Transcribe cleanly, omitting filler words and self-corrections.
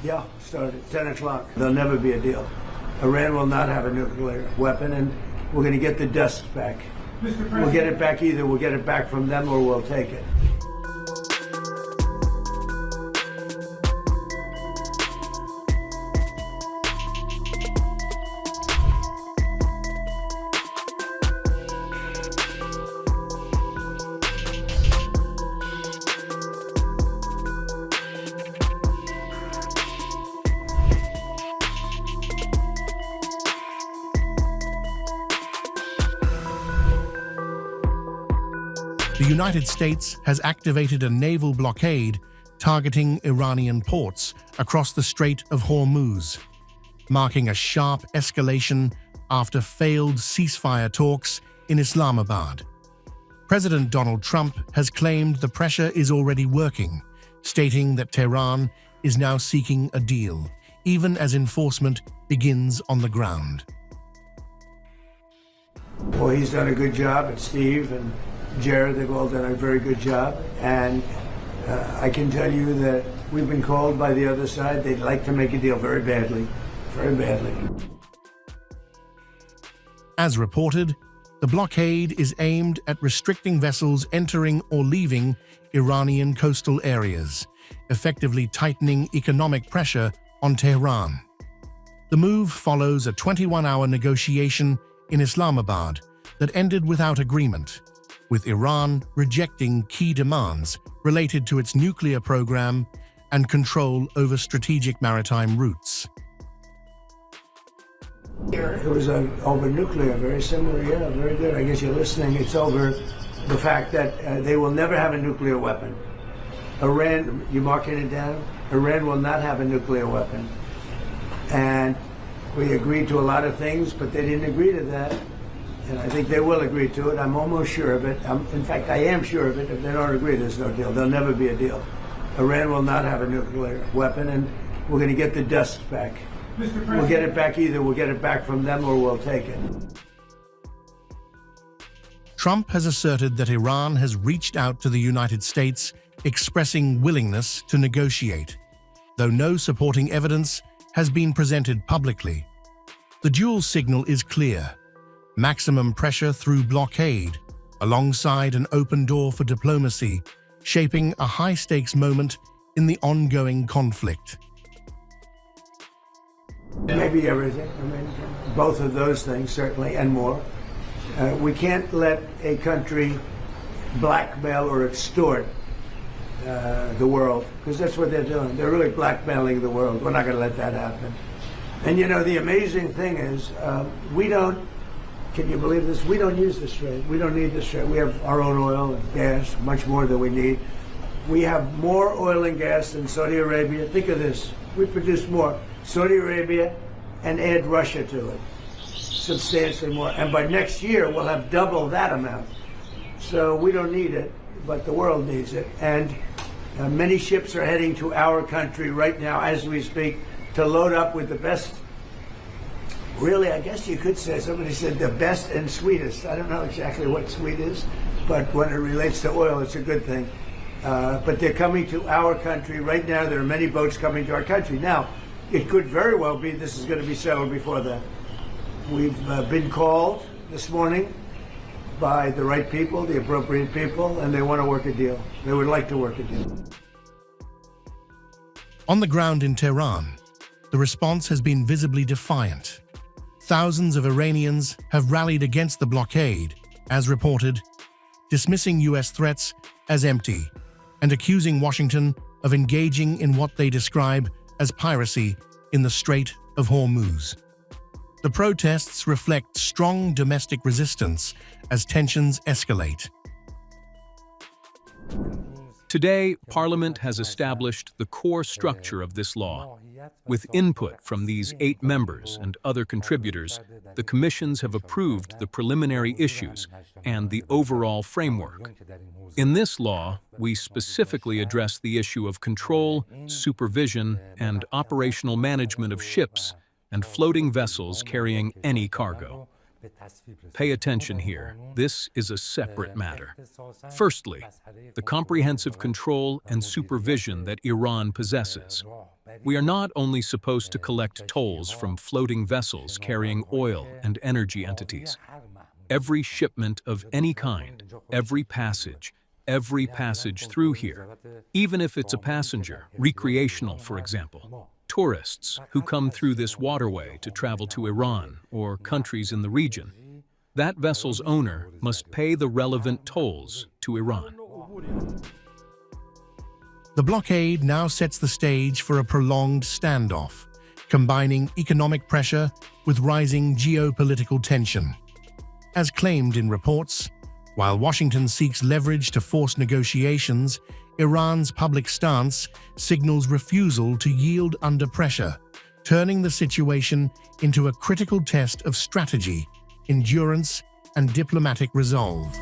Yeah, started 10 o'clock. There'll never be a deal. Iran will not have a nuclear weapon, and we're going to get the dust back. We'll get it back either. We'll get it back from them or we'll take it. The United States has activated a naval blockade targeting Iranian ports across the Strait of Hormuz, marking a sharp escalation after failed ceasefire talks in Islamabad. President Donald Trump has claimed the pressure is already working, stating that Tehran is now seeking a deal, even as enforcement begins on the ground. Well, he's done a good job, and Steve and Jared, they've all done a very good job, and I can tell you that we've been called by the other side. They'd like to make a deal very badly, very badly. As reported, the blockade is aimed at restricting vessels entering or leaving Iranian coastal areas, effectively tightening economic pressure on Tehran. The move follows a 21-hour negotiation in Islamabad that ended without agreement, with Iran rejecting key demands related to its nuclear program and control over strategic maritime routes. It was over nuclear, very similar, yeah, very good. I guess you're listening. It's over the fact that they will never have a nuclear weapon. Iran, you marking it down? Iran will not have a nuclear weapon. And we agreed to a lot of things, but they didn't agree to that. And I think they will agree to it. I'm almost sure of it. In fact, I am sure of it. If they don't agree, there's no deal. There'll never be a deal. Iran will not have a nuclear weapon, and we're going to get the dust back. We'll get it back either. We'll get it back from them or we'll take it. Trump has asserted that Iran has reached out to the United States, expressing willingness to negotiate, though no supporting evidence has been presented publicly. The dual signal is clear: maximum pressure through blockade, alongside an open door for diplomacy, shaping a high-stakes moment in the ongoing conflict. Maybe everything. I mean, both of those things, certainly, and more. We can't let a country blackmail or extort the world, because that's what they're doing. They're really blackmailing the world. We're not going to let that happen. And you know, the amazing thing is, we don't, can you believe this? We don't use the Strait. We don't need the Strait. We have our own oil and gas, much more than we need. We have more oil and gas than Saudi Arabia. Think of this. We produce more. Saudi Arabia, and add Russia to it. Substantially more. And by next year, we'll have double that amount. So we don't need it, but the world needs it. And many ships are heading to our country right now as we speak to load up with the best. Really, I guess you could say, somebody said the best and sweetest. I don't know exactly what sweet is, but when it relates to oil, it's a good thing. But they're coming to our country right now. There are many boats coming to our country. Now, it could very well be this is going to be settled before that. We've been called this morning by the right people, the appropriate people, and they want to work a deal. They would like to work a deal. On the ground in Tehran, the response has been visibly defiant. Thousands of Iranians have rallied against the blockade, as reported, dismissing U.S. threats as empty and accusing Washington of engaging in what they describe as piracy in the Strait of Hormuz. The protests reflect strong domestic resistance as tensions escalate. Today, Parliament has established the core structure of this law. With input from these 8 members and other contributors, the commissions have approved the preliminary issues and the overall framework. In this law, we specifically address the issue of control, supervision, and operational management of ships and floating vessels carrying any cargo. Pay attention here. This is a separate matter. Firstly, the comprehensive control and supervision that Iran possesses. We are not only supposed to collect tolls from floating vessels carrying oil and energy entities. Every shipment of any kind, every passage through here, even if it's a passenger, recreational for example, tourists who come through this waterway to travel to Iran or countries in the region, that vessel's owner must pay the relevant tolls to Iran. The blockade now sets the stage for a prolonged standoff, combining economic pressure with rising geopolitical tension. As claimed in reports, while Washington seeks leverage to force negotiations, Iran's public stance signals refusal to yield under pressure, turning the situation into a critical test of strategy, endurance, and diplomatic resolve.